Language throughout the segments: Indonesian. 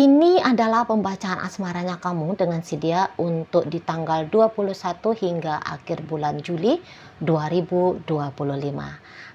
Ini adalah pembacaan asmaranya kamu dengan si dia untuk di tanggal 21 hingga akhir bulan Juli 2025.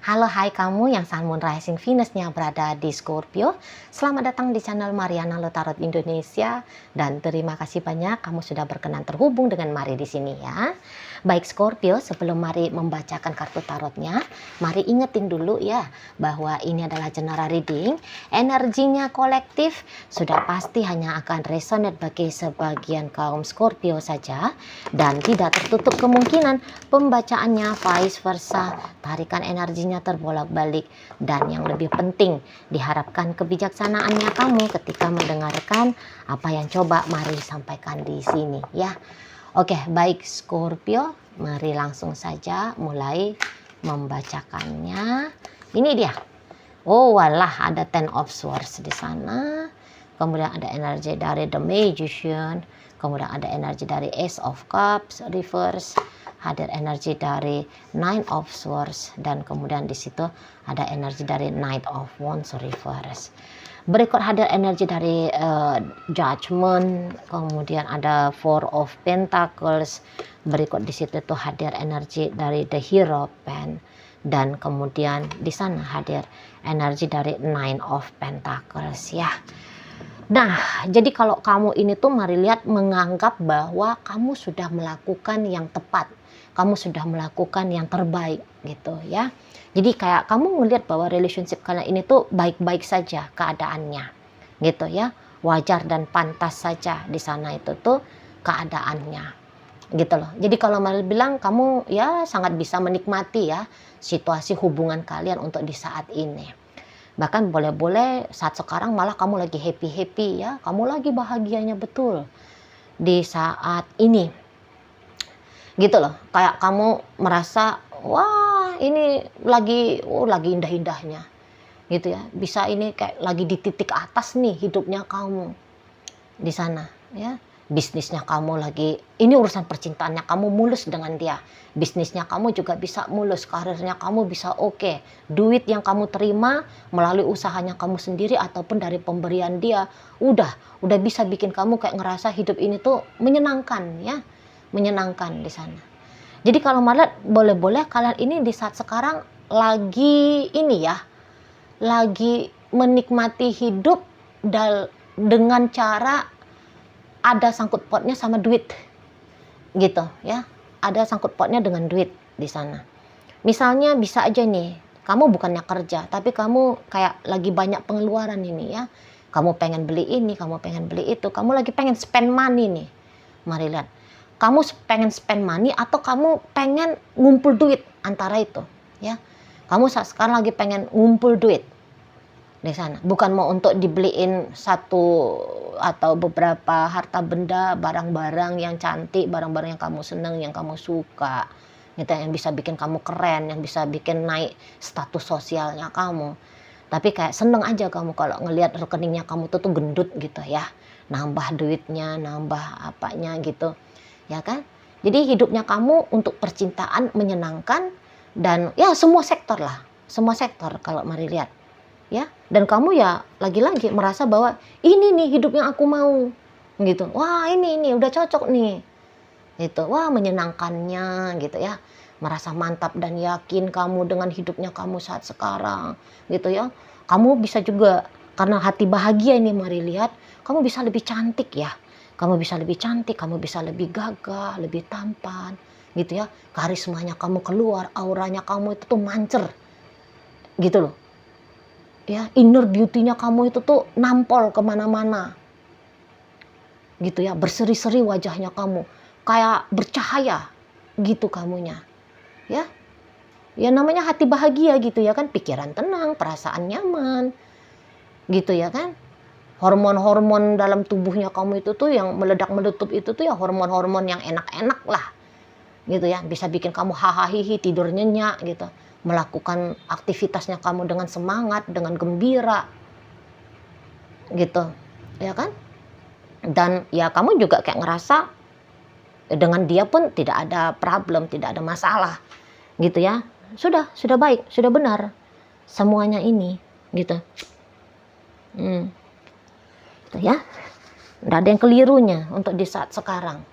Halo hai kamu yang Sun Moon Rising Venus-nya berada di Scorpio. Selamat datang di channel Mariana Lotarot Indonesia dan terima kasih banyak kamu sudah berkenan terhubung dengan Mari di sini ya. Baik Scorpio, sebelum Mari membacakan kartu tarotnya, Mari ingetin dulu ya bahwa ini adalah general reading. Energinya kolektif sudah pasti hanya akan resonate bagi sebagian kaum Scorpio saja dan tidak tertutup kemungkinan pembacaannya vice versa, tarikan energinya terbolak-balik, dan yang lebih penting diharapkan kebijaksanaannya kamu ketika mendengarkan apa yang coba Mari sampaikan di sini ya. Oke, baik Scorpio, mari langsung saja mulai membacakannya. Ini dia. Oh, walah, ada Ten of Swords di sana. Kemudian ada energi dari The Magician. Kemudian ada energi dari Ace of Cups reverse. Hadir energi dari Nine of Swords. Dan kemudian di situ ada energi dari Knight of Wands reverse. Berikut hadir energi dari Judgment. Kemudian ada Four of Pentacles. Berikut di situ tuh hadir energi dari The Hierophant. Dan kemudian di sana hadir energi dari Nine of Pentacles ya. Nah, jadi kalau kamu ini tuh mari lihat menganggap bahwa kamu sudah melakukan yang tepat. Kamu sudah melakukan yang terbaik gitu ya. Jadi kayak kamu melihat bahwa relationship kalian ini tuh baik-baik saja keadaannya. Gitu ya. Wajar dan pantas saja di sana itu tuh keadaannya. Gitu loh. Jadi kalau Mari bilang kamu ya sangat bisa menikmati ya situasi hubungan kalian untuk di saat ini. Bahkan boleh-boleh saat sekarang malah kamu lagi happy-happy ya. Kamu lagi bahagianya betul di saat ini. Gitu loh. Kayak kamu merasa wah ini lagi indah-indahnya. Gitu ya. Bisa ini kayak lagi di titik atas nih hidupnya kamu di sana ya. Bisnisnya kamu lagi, ini urusan percintaannya kamu mulus dengan dia. Bisnisnya kamu juga bisa mulus, karirnya kamu bisa oke. Duit yang kamu terima melalui usahanya kamu sendiri ataupun dari pemberian dia, udah bisa bikin kamu kayak ngerasa hidup ini tuh menyenangkan ya. Menyenangkan di sana. Jadi kalau malah boleh-boleh kalian ini di saat sekarang lagi ini ya, lagi menikmati hidup dengan cara ada sangkut pautnya sama duit gitu ya, ada sangkut pautnya dengan duit di sana. Misalnya bisa aja nih kamu bukannya kerja tapi kamu kayak lagi banyak pengeluaran ini ya, kamu pengen beli ini, kamu pengen beli itu, kamu lagi pengen spend money nih. Mari lihat, kamu pengen spend money atau kamu pengen ngumpul duit, antara itu ya. Kamu saat sekarang lagi pengen ngumpul duit di sana, bukan mau untuk dibeliin satu atau beberapa harta benda, barang-barang yang cantik, barang-barang yang kamu seneng, yang kamu suka gitu, yang bisa bikin kamu keren, yang bisa bikin naik status sosialnya kamu. Tapi kayak seneng aja kamu kalau ngelihat rekeningnya kamu tuh gendut gitu ya, nambah duitnya, nambah apanya gitu ya kan. Jadi hidupnya kamu untuk percintaan menyenangkan dan ya semua sektor lah, semua sektor kalau Mari lihat ya. Dan kamu ya lagi-lagi merasa bahwa ini nih hidup yang aku mau gitu. Wah ini udah cocok nih gitu. Wah menyenangkannya gitu ya, merasa mantap dan yakin kamu dengan hidupnya kamu saat sekarang gitu ya. Kamu bisa juga karena hati bahagia ini Mari lihat, kamu bisa lebih cantik ya, kamu bisa lebih cantik, kamu bisa lebih gagah, lebih tampan gitu ya. Karismanya kamu keluar, auranya kamu itu tuh mancer gitu loh ya. Inner beauty-nya kamu itu tuh nampol kemana-mana gitu ya, berseri-seri wajahnya kamu, kayak bercahaya gitu kamunya ya. Ya namanya hati bahagia gitu ya kan, pikiran tenang, perasaan nyaman gitu ya kan. Hormon-hormon dalam tubuhnya kamu itu tuh yang meledak-meletup itu tuh ya hormon-hormon yang enak-enak lah gitu ya, bisa bikin kamu hahaha tidur nyenyak gitu, melakukan aktivitasnya kamu dengan semangat, dengan gembira gitu ya kan. Dan ya kamu juga kayak ngerasa dengan dia pun tidak ada problem, tidak ada masalah gitu ya. Sudah baik, sudah benar semuanya ini gitu. Tuh ya, nggak ada yang kelirunya untuk di saat sekarang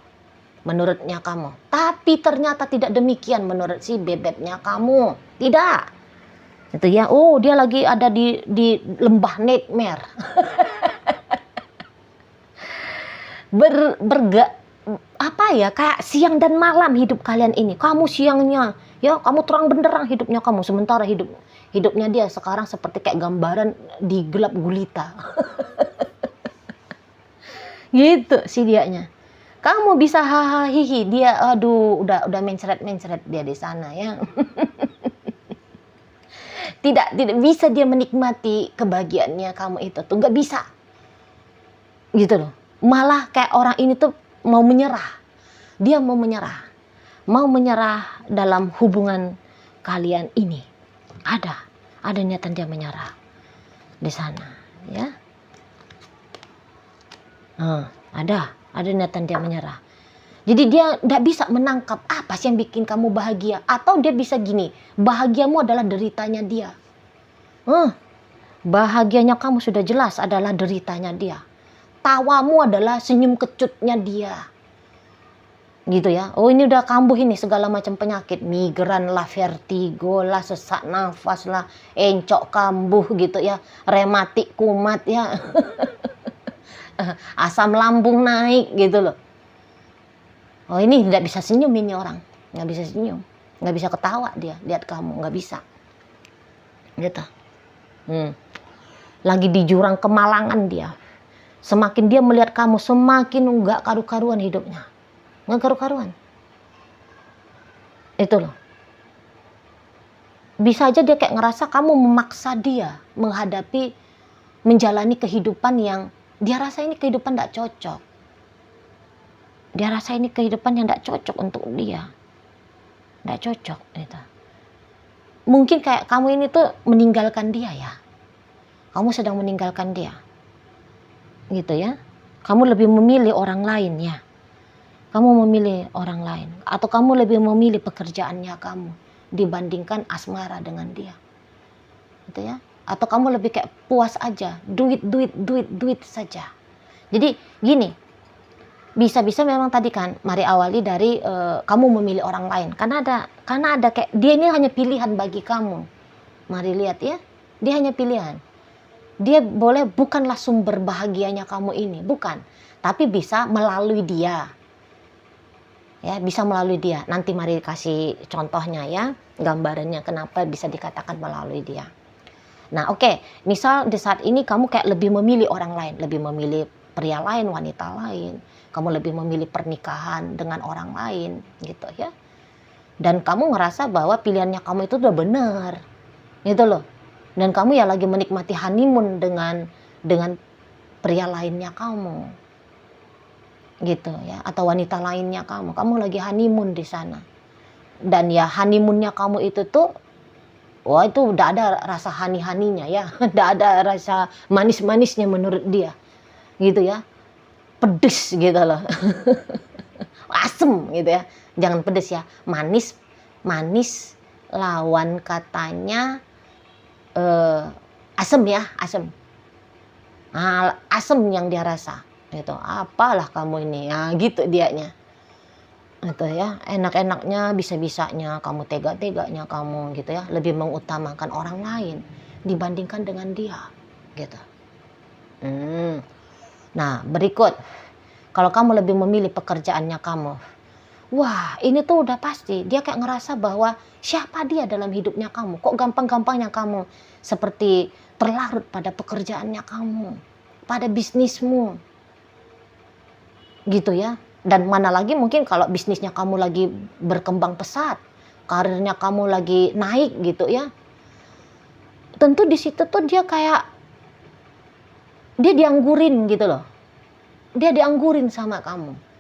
menurutnya kamu. Tapi ternyata tidak demikian menurut si bebeknya kamu. Tidak. Itu ya, oh dia lagi ada di lembah nightmare. Apa ya, kayak siang dan malam hidup kalian ini. Kamu siangnya ya kamu terang benderang hidupnya kamu, sementara hidupnya dia sekarang seperti kayak gambaran di gelap gulita. Gitu sih dianya. Kamu bisa hahaha hihi, dia aduh udah mencret dia di sana ya. Tidak bisa dia menikmati kebahagiaannya kamu itu tuh, nggak bisa. Gitu loh. Malah kayak orang ini tuh mau menyerah. Dia mau menyerah. Mau menyerah dalam hubungan kalian ini. Ada niatan dia menyerah di sana, ya. Ada niatan dia menyerah. Jadi dia nggak bisa menangkap apa sih yang bikin kamu bahagia. Atau dia bisa gini, bahagiamu adalah deritanya dia. Bahagianya kamu sudah jelas adalah deritanya dia. Tawamu adalah senyum kecutnya dia. Gitu ya. Oh ini udah kambuh ini segala macam penyakit. Migran lah, vertigo lah, sesak nafas lah, encok kambuh gitu ya. Rematik kumat ya. Asam lambung naik gitu loh. Oh ini tidak bisa senyum ini orang. Nggak bisa senyum. Nggak bisa ketawa dia lihat kamu. Nggak bisa. Gitu. Lagi di jurang kemalangan dia. Semakin dia melihat kamu, semakin nggak karu-karuan hidupnya. Nggak karu-karuan. Itu loh. Bisa aja dia kayak ngerasa kamu memaksa dia menjalani kehidupan yang dia rasa ini kehidupan nggak cocok. Dia rasa ini kehidupan yang nggak cocok untuk dia. Nggak cocok. Gitu. Mungkin kayak kamu ini tuh meninggalkan dia ya. Kamu sedang meninggalkan dia. Gitu ya. Kamu lebih memilih orang lain ya. Kamu memilih orang lain. Atau kamu lebih memilih pekerjaannya kamu dibandingkan asmara dengan dia. Gitu ya. Atau kamu lebih kayak puas aja. Duit saja. Jadi gini. Bisa-bisa memang tadi kan mari awali dari kamu memilih orang lain. Karena ada kayak dia ini hanya pilihan bagi kamu. Mari lihat ya. Dia hanya pilihan. Dia bukanlah sumber bahagianya kamu ini, bukan. Tapi bisa melalui dia. Ya, bisa melalui dia. Nanti mari kasih contohnya ya, gambarannya kenapa bisa dikatakan melalui dia. Nah, oke. Misal di saat ini kamu kayak lebih memilih orang lain, lebih memilih pria lain, wanita lain. Kamu lebih memilih pernikahan dengan orang lain, gitu ya. Dan kamu ngerasa bahwa pilihannya kamu itu udah benar. Gitu loh. Dan kamu ya lagi menikmati honeymoon dengan pria lainnya kamu. Gitu ya, atau wanita lainnya kamu lagi honeymoon di sana. Dan ya honeymoonnya kamu itu tuh wah itu udah ada rasa honey-honeynya ya, udah ada rasa manis-manisnya menurut dia. Gitu ya. Pedes gitu loh. Asem gitu ya. Jangan pedes ya, manis lawan katanya asem ya, asem. Asem yang dia rasa. Gitu. Apalah kamu ini, ya gitu dianya. Itu ya, enak-enaknya bisa-bisanya kamu, tega-teganya kamu gitu ya, lebih mengutamakan orang lain dibandingkan dengan dia. Gitu. Nah, berikut. Kalau kamu lebih memilih pekerjaannya kamu. Wah, ini tuh udah pasti. Dia kayak ngerasa bahwa siapa dia dalam hidupnya kamu. Kok gampang-gampangnya kamu seperti terlarut pada pekerjaannya kamu. Pada bisnismu. Gitu ya. Dan mana lagi mungkin kalau bisnisnya kamu lagi berkembang pesat. Karirnya kamu lagi naik gitu ya. Tentu di situ tuh dia kayak dia dianggurin gitu loh. Dia dianggurin sama kamu.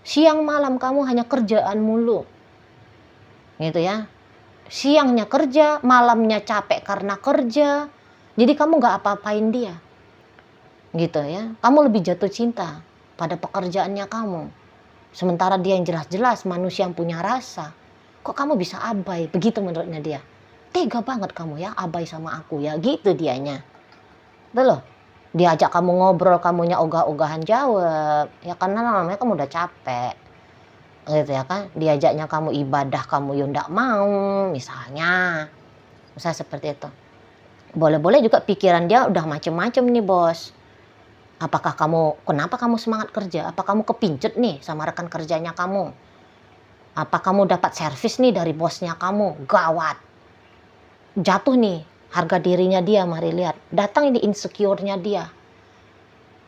Siang malam kamu hanya kerjaan mulu. Gitu ya. Siangnya kerja, malamnya capek karena kerja. Jadi kamu gak apa-apain dia. Gitu ya. Kamu lebih jatuh cinta pada pekerjaannya kamu. Sementara dia yang jelas-jelas manusia yang punya rasa. Kok kamu bisa abai? Begitu menurutnya dia. Tega banget kamu ya abai sama aku ya. Gitu dianya. Betul loh. Diajak kamu ngobrol, kamunya ogah-ogahan jawab. Ya karena namanya kamu udah capek. Gitu ya kan. Diajaknya kamu ibadah, kamu ya ndak mau, misalnya. Misalnya seperti itu. Boleh-boleh juga pikiran dia udah macem-macem nih, Bos. Kenapa kamu semangat kerja? Apa kamu kepincut nih sama rekan kerjanya kamu? Apa kamu dapat servis nih dari bosnya kamu? Gawat. Jatuh nih harga dirinya dia, mari lihat. Datang ini insecure-nya dia.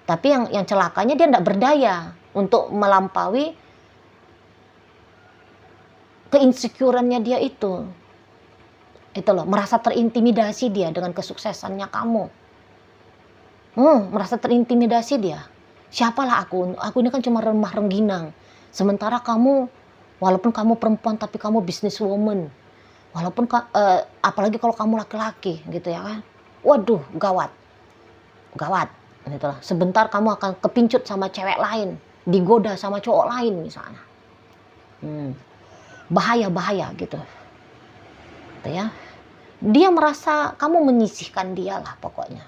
Tapi yang celakanya dia tidak berdaya untuk melampaui keinsecurannya dia itu. Itu loh, merasa terintimidasi dia dengan kesuksesannya kamu. Merasa terintimidasi dia. Siapalah aku ini kan cuma remah rengginang. Sementara kamu, walaupun kamu perempuan tapi kamu businesswoman. Walaupun apalagi kalau kamu laki-laki gitu ya kan. Waduh, gawat. Gitu lah. Sebentar kamu akan kepincut sama cewek lain, digoda sama cowok lain misalnya. Bahaya gitu. Gitu ya. Dia merasa kamu menyisihkan dia lah pokoknya.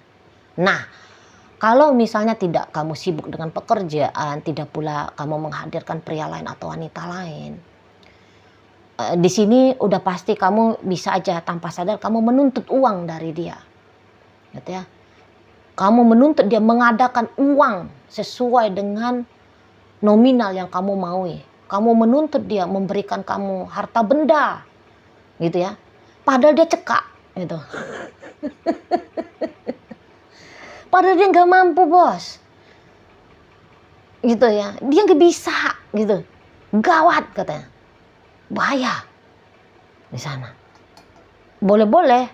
Nah, kalau misalnya tidak kamu sibuk dengan pekerjaan, tidak pula kamu menghadirkan pria lain atau wanita lain, di sini udah pasti kamu bisa aja tanpa sadar kamu menuntut uang dari dia, gitu ya. Kamu menuntut dia mengadakan uang sesuai dengan nominal yang kamu maui. Kamu menuntut dia memberikan kamu harta benda, gitu ya. Padahal dia cekak, gitu. Padahal dia nggak mampu, Bos. Gitu ya. Dia nggak bisa, gitu. Gawat katanya. Bahaya di sana. Boleh-boleh.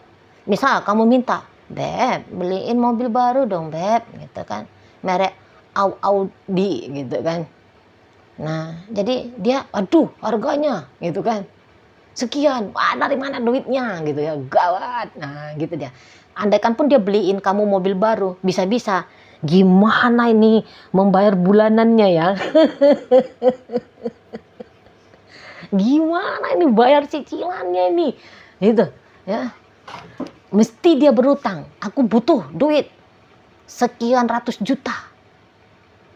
Misal kamu minta, Beb, beliin mobil baru dong, Beb, gitu kan. Merek Audi, gitu kan. Nah, jadi dia, aduh, harganya, gitu kan. Sekian, dari mana duitnya, gitu ya. Gawat. Nah, gitu dia. Andaikan pun dia beliin kamu mobil baru, bisa-bisa gimana ini membayar bulanannya ya. Gimana ini bayar cicilannya ini, gitu ya. Mesti dia berutang. Aku butuh duit sekian ratus juta.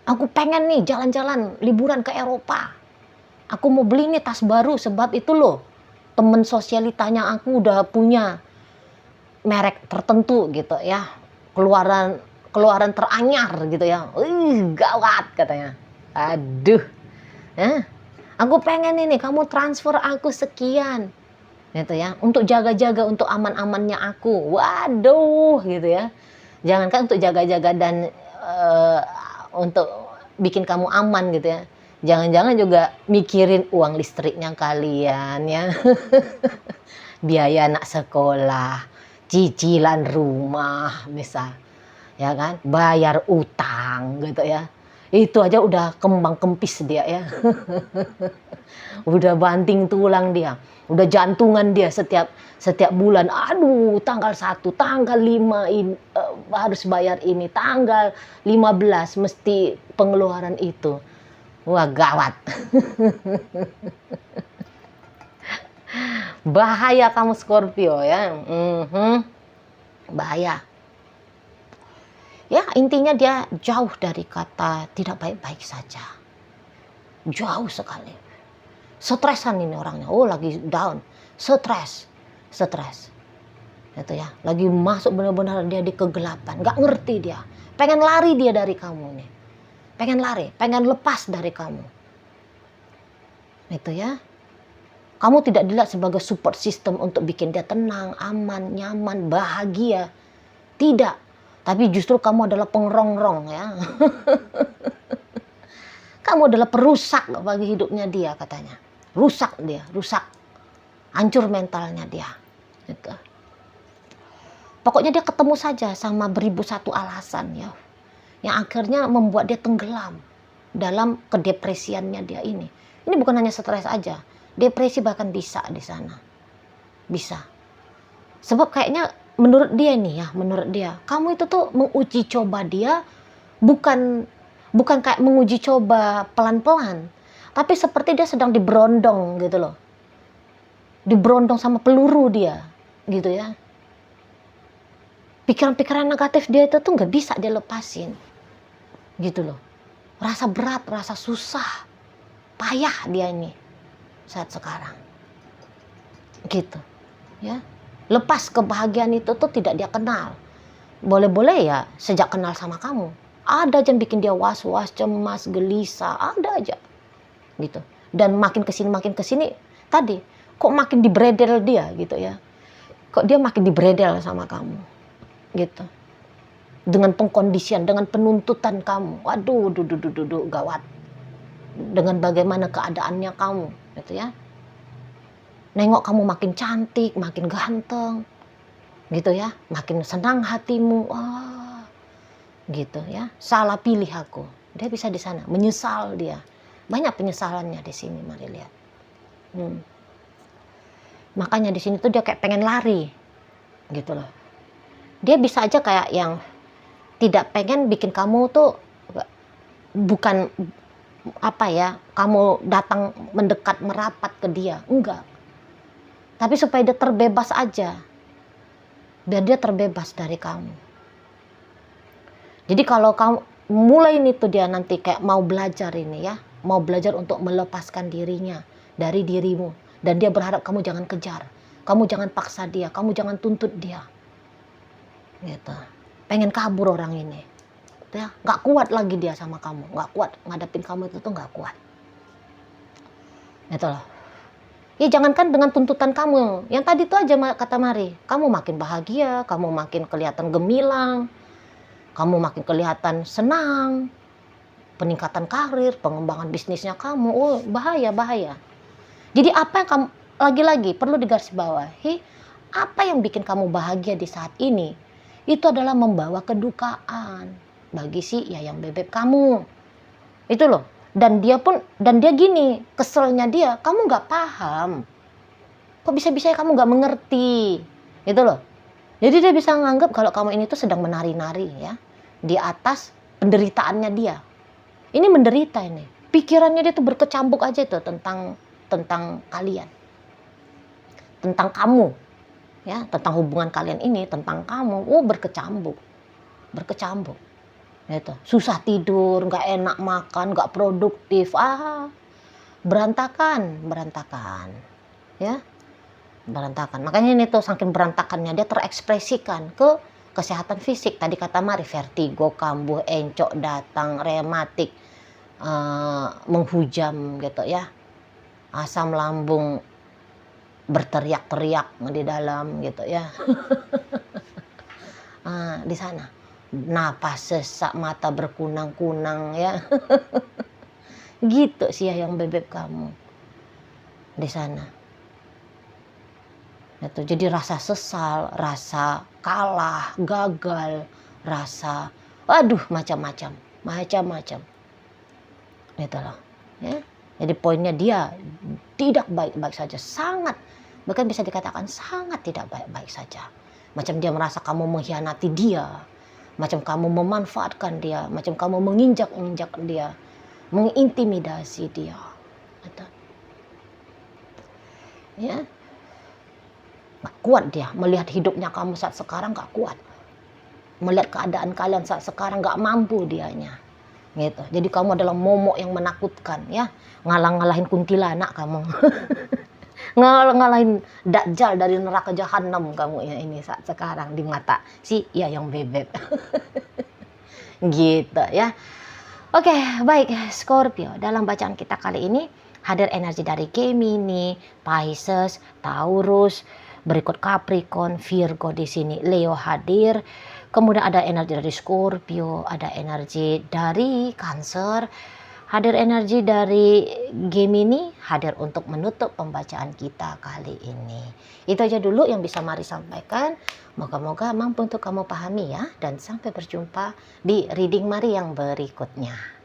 Aku pengen nih jalan-jalan liburan ke Eropa. Aku mau beli nih tas baru, sebab itu loh temen sosialitanya aku udah punya merek tertentu gitu ya, keluaran teranyar gitu ya. Gawat katanya. Aduh, aku pengen ini kamu transfer aku sekian, gitu ya, untuk jaga-jaga, untuk aman-amannya aku. Waduh, gitu ya. Jangankan untuk jaga-jaga dan untuk bikin kamu aman gitu ya. Jangan-jangan juga mikirin uang listriknya kalian ya. Biaya anak sekolah, cicilan rumah misal, ya kan, bayar utang gitu ya. Itu aja udah kembang kempis dia ya. Udah banting tulang dia, udah jantungan dia setiap bulan. Aduh, tanggal 1, tanggal 5 ini, harus bayar ini, tanggal 15 mesti pengeluaran itu. Wah, gawat. Bahaya kamu Scorpio ya. Bahaya. Ya, intinya dia jauh dari kata tidak baik-baik saja. Jauh sekali. Stresan ini orangnya. Oh, lagi down. Stres. Gitu ya. Lagi masuk benar-benar dia di kegelapan. Gak ngerti dia. Pengen lari dia dari kamu nih. Pengen lari, pengen lepas dari kamu. Itu ya. Kamu tidak dilihat sebagai support system untuk bikin dia tenang, aman, nyaman, bahagia. Tidak. Tapi justru kamu adalah pengerongrong ya. Kamu adalah perusak bagi hidupnya dia katanya. Rusak dia, rusak. Hancur mentalnya dia. Gitu. Pokoknya dia ketemu saja sama beribu satu alasan ya. Yang akhirnya membuat dia tenggelam dalam kedepresiannya dia ini. Ini bukan hanya stres aja. Depresi bahkan bisa di sana. Bisa. Sebab kayaknya menurut dia, kamu itu tuh menguji coba dia bukan kayak menguji coba pelan-pelan, tapi seperti dia sedang diberondong gitu loh. Diberondong sama peluru dia, gitu ya. pikiran-pikiran negatif dia itu tuh nggak bisa dia lepasin, gitu loh. Rasa berat, rasa susah, payah dia ini saat sekarang, gitu, ya. Lepas kebahagiaan itu tuh tidak dia kenal. Boleh-boleh ya sejak kenal sama kamu, ada aja yang bikin dia was-was, cemas, gelisah, ada aja, gitu. Dan makin kesini, tadi kok makin dibredel dia, gitu ya. Kok dia makin dibredel sama kamu, gitu. Dengan pengkondisian, dengan penuntutan kamu. Waduh, gawat. Dengan bagaimana keadaannya kamu, gitu ya. Nengok kamu makin cantik, makin ganteng, gitu ya. Makin senang hatimu. Wah, gitu ya. Salah pilih aku. Dia bisa di sana, menyesal dia. Banyak penyesalannya di sini, mari lihat. Makanya di sini tuh dia kayak pengen lari, gitu loh. Dia bisa aja kayak yang tidak pengen bikin kamu tuh, bukan apa ya, kamu datang mendekat merapat ke dia, enggak. Tapi supaya dia terbebas aja, biar dia terbebas dari kamu. Jadi kalau kamu mulai ini tuh dia nanti kayak mau belajar ini ya, mau belajar untuk melepaskan dirinya dari dirimu, dan dia berharap kamu jangan kejar, kamu jangan paksa dia, kamu jangan tuntut dia, gitu. Pengen kabur orang ini, ya, nggak kuat lagi dia sama kamu, nggak kuat ngadepin kamu itu tuh nggak kuat, gitu loh. Ya jangankan dengan tuntutan kamu, yang tadi tuh aja kata Mari, kamu makin bahagia, kamu makin kelihatan gemilang, kamu makin kelihatan senang, peningkatan karir, pengembangan bisnisnya kamu, oh bahaya. Jadi apa yang kamu, lagi-lagi perlu digarisbawahi, apa yang bikin kamu bahagia di saat ini, itu adalah membawa kedukaan bagi si Yayang Bebek kamu, itu loh. Dan dia gini, keselnya dia, kamu nggak paham, kok bisa-bisa kamu nggak mengerti, itu loh. Jadi dia bisa menganggap kalau kamu ini tuh sedang menari-nari ya di atas penderitaannya dia. Ini menderita ini, pikirannya dia tuh berkecambuk aja tuh tentang kalian, tentang kamu, ya, tentang hubungan kalian ini, tentang kamu. Berkecambuk. Gitu. Susah tidur, nggak enak makan, nggak produktif, berantakan, ya, berantakan. Makanya ini tuh saking berantakannya dia terekspresikan ke kesehatan fisik. Tadi kata Mari, vertigo, kambuh, encok datang, rematik, menghujam, gitu ya, asam lambung berteriak-teriak di dalam, gitu ya. Di sana napas sesak, mata berkunang-kunang ya. Gitu sih Yayang Bebek kamu di sana. Itu jadi rasa sesal, rasa kalah, gagal, rasa macam-macam. Gitu loh. Ya. Jadi poinnya dia tidak baik-baik saja, sangat, bahkan bisa dikatakan sangat tidak baik-baik saja. Macam dia merasa kamu mengkhianati dia, macam kamu memanfaatkan dia, macam kamu menginjak-injak dia, mengintimidasi dia. Ya, nggak kuat dia melihat hidupnya kamu saat sekarang, nggak kuat melihat keadaan kalian saat sekarang, nggak mampu dianya. Gitu. Jadi kamu adalah momok yang menakutkan, ya, ngalahin kuntilanak kamu. ngalahin Dajjal dari neraka jahanam kamu ya ini saat sekarang di mata si Yayang Bebek. Gitu ya. Oke, baik Scorpio, dalam bacaan kita kali ini hadir energi dari Gemini, Pisces, Taurus, berikut Capricorn, Virgo di sini, Leo hadir. Kemudian ada energi dari Scorpio, ada energi dari Cancer, hadir energi dari Gemini, hadir untuk menutup pembacaan kita kali ini. Itu aja dulu yang bisa Mari sampaikan. Moga-moga mampu untuk kamu pahami ya. Dan sampai berjumpa di reading Mari yang berikutnya.